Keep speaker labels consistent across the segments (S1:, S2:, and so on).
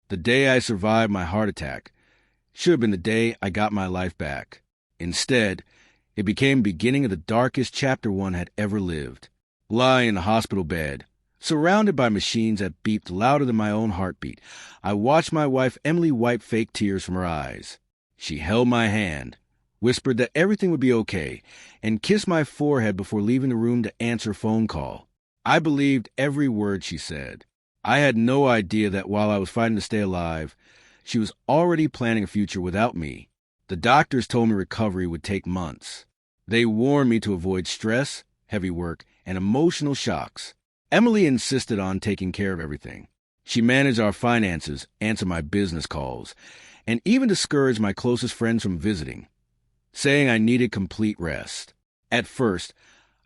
S1: The day I survived my heart attack should have been the day I got my life back. Instead, it became the beginning of the darkest chapter one had ever lived. Lying in the hospital bed, surrounded by machines that beeped louder than my own heartbeat, I watched my wife Emily wipe fake tears from her eyes. She held my hand, whispered that everything would be okay, and kissed my forehead before leaving the room to answer a phone call. I believed every word she said. I had no idea that while I was fighting to stay alive, she was already planning a future without me. The doctors told me recovery would take months. They warned me to avoid stress, heavy work, and emotional shocks. Emily insisted on taking care of everything. She managed our finances, answered my business calls, and even discouraged my closest friends from visiting, saying I needed complete rest. At first,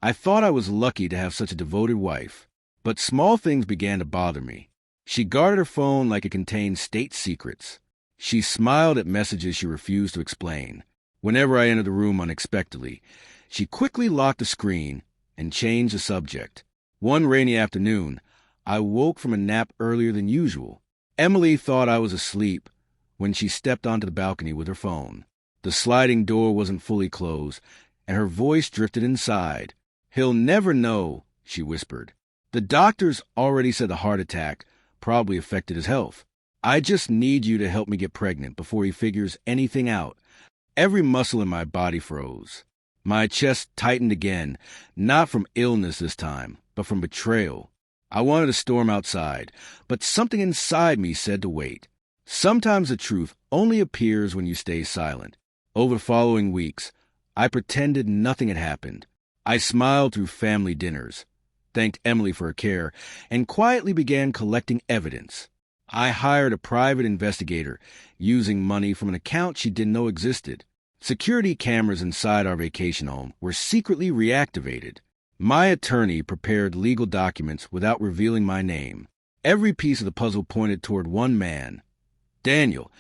S1: I thought I was lucky to have such a devoted wife, but small things began to bother me. She guarded her phone like it contained state secrets. She smiled at messages she refused to explain. Whenever I entered the room unexpectedly, she quickly locked the screen and changed the subject. One rainy afternoon, I woke from a nap earlier than usual. Emily thought I was asleep when she stepped onto the balcony with her phone. The sliding door wasn't fully closed, and her voice drifted inside. "He'll never know," she whispered. "The doctors already said the heart attack probably affected his health. I just need you to help me get pregnant before he figures anything out." Every muscle in my body froze. My chest tightened again, not from illness this time, but from betrayal. I wanted to storm outside, but something inside me said to wait. Sometimes the truth only appears when you stay silent. Over the following weeks, I pretended nothing had happened. I smiled through family dinners, thanked Emily for her care, and quietly began collecting evidence. I hired a private investigator using money from an account she didn't know existed. Security cameras inside our vacation home were secretly reactivated. My attorney prepared legal documents without revealing my name. Every piece of the puzzle pointed toward one man, Daniel,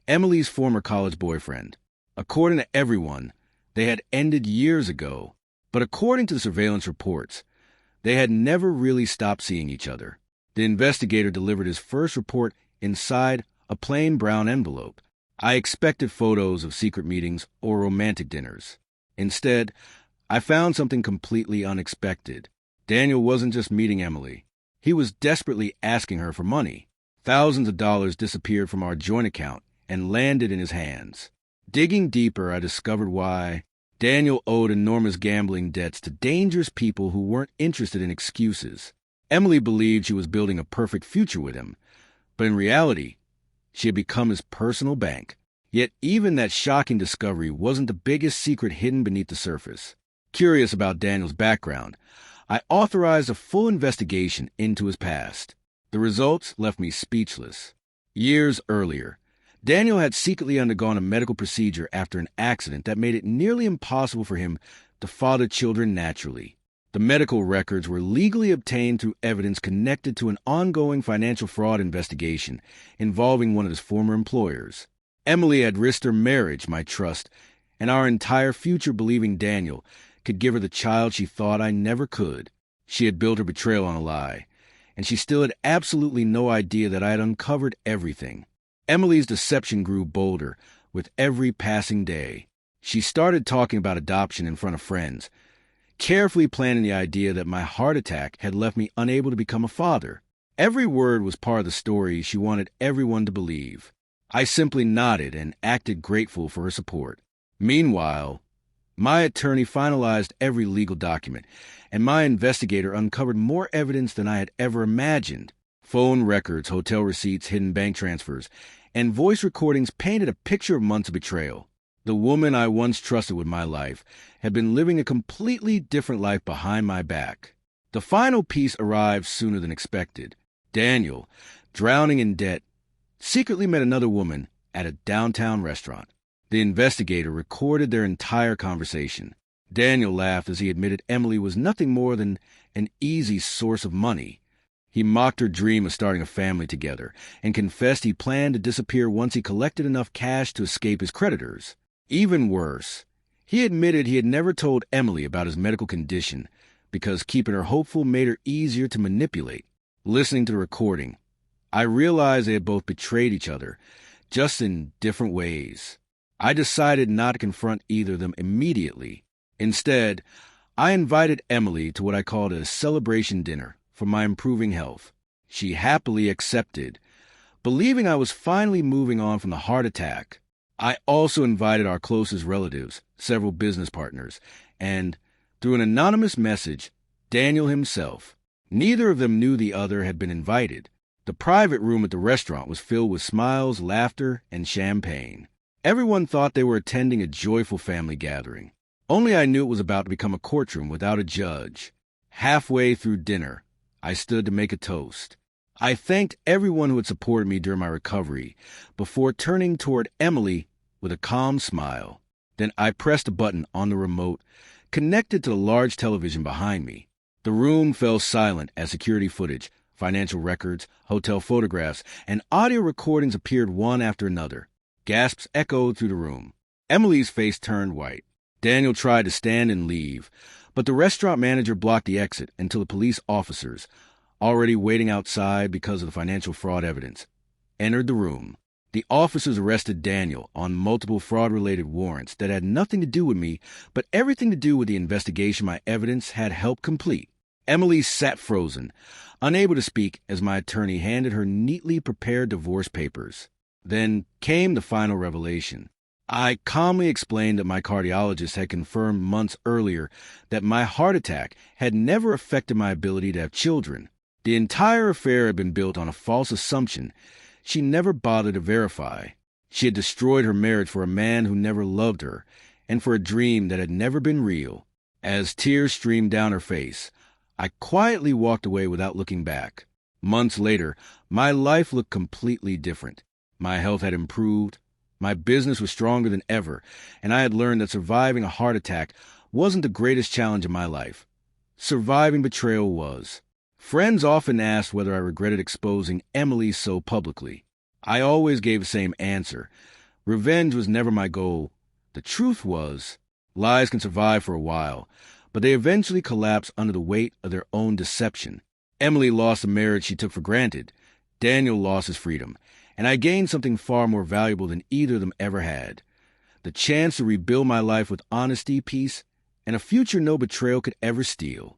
S1: Emily's former college boyfriend. According to everyone, they had ended years ago, but according to the surveillance reports, they had never really stopped seeing each other. The investigator delivered his first report inside a plain brown envelope. I expected photos of secret meetings or romantic dinners. Instead, I found something completely unexpected. Daniel wasn't just meeting Emily. He was desperately asking her for money. Thousands of dollars disappeared from our joint account and landed in his hands. Digging deeper, I discovered why. Daniel owed enormous gambling debts to dangerous people who weren't interested in excuses. Emily believed she was building a perfect future with him, but in reality, she had become his personal bank. Yet even that shocking discovery wasn't the biggest secret hidden beneath the surface. Curious about Daniel's background, I authorized a full investigation into his past. The results left me speechless. Years earlier, Daniel had secretly undergone a medical procedure after an accident that made it nearly impossible for him to father children naturally. The medical records were legally obtained through evidence connected to an ongoing financial fraud investigation involving one of his former employers. Emily had risked her marriage, my trust, and our entire future believing Daniel could give her the child she thought I never could. She had built her betrayal on a lie, and she still had absolutely no idea that I had uncovered everything. Emily's deception grew bolder with every passing day. She started talking about adoption in front of friends, carefully planning the idea that my heart attack had left me unable to become a father. Every word was part of the story she wanted everyone to believe. I simply nodded and acted grateful for her support. Meanwhile, my attorney finalized every legal document, and my investigator uncovered more evidence than I had ever imagined. Phone records, hotel receipts, hidden bank transfers, and voice recordings painted a picture of months of betrayal. The woman I once trusted with my life had been living a completely different life behind my back. The final piece arrived sooner than expected. Daniel, drowning in debt, secretly met another woman at a downtown restaurant. The investigator recorded their entire conversation. Daniel laughed as he admitted Emily was nothing more than an easy source of money. He mocked her dream of starting a family together and confessed he planned to disappear once he collected enough cash to escape his creditors. Even worse, he admitted he had never told Emily about his medical condition because keeping her hopeful made her easier to manipulate. Listening to the recording, I realized they had both betrayed each other, just in different ways. I decided not to confront either of them immediately. Instead, I invited Emily to what I called a celebration dinner for my improving health. She happily accepted, believing I was finally moving on from the heart attack. I also invited our closest relatives, several business partners, and, through an anonymous message, Daniel himself. Neither of them knew the other had been invited. The private room at the restaurant was filled with smiles, laughter, and champagne. Everyone thought they were attending a joyful family gathering. Only I knew it was about to become a courtroom without a judge. Halfway through dinner, I stood to make a toast. I thanked everyone who had supported me during my recovery before turning toward Emily with a calm smile. Then I pressed a button on the remote connected to the large television behind me. The room fell silent as security footage, financial records, hotel photographs, and audio recordings appeared one after another. Gasps echoed through the room. Emily's face turned white. Daniel tried to stand and leave, but the restaurant manager blocked the exit until the police officers, already waiting outside because of the financial fraud evidence, entered the room. The officers arrested Daniel on multiple fraud-related warrants that had nothing to do with me, but everything to do with the investigation my evidence had helped complete. Emily sat frozen, unable to speak as my attorney handed her neatly prepared divorce papers. Then came the final revelation. I calmly explained that my cardiologist had confirmed months earlier that my heart attack had never affected my ability to have children. The entire affair had been built on a false assumption she never bothered to verify. She had destroyed her marriage for a man who never loved her, and for a dream that had never been real. As tears streamed down her face, I quietly walked away without looking back. Months later, my life looked completely different. My health had improved, my business was stronger than ever, and I had learned that surviving a heart attack wasn't the greatest challenge in my life. Surviving betrayal was. Friends often asked whether I regretted exposing Emily so publicly. I always gave the same answer. Revenge was never my goal. The truth was, lies can survive for a while, but they eventually collapse under the weight of their own deception. Emily lost a marriage she took for granted. Daniel lost his freedom, and I gained something far more valuable than either of them ever had. The chance to rebuild my life with honesty, peace, and a future no betrayal could ever steal.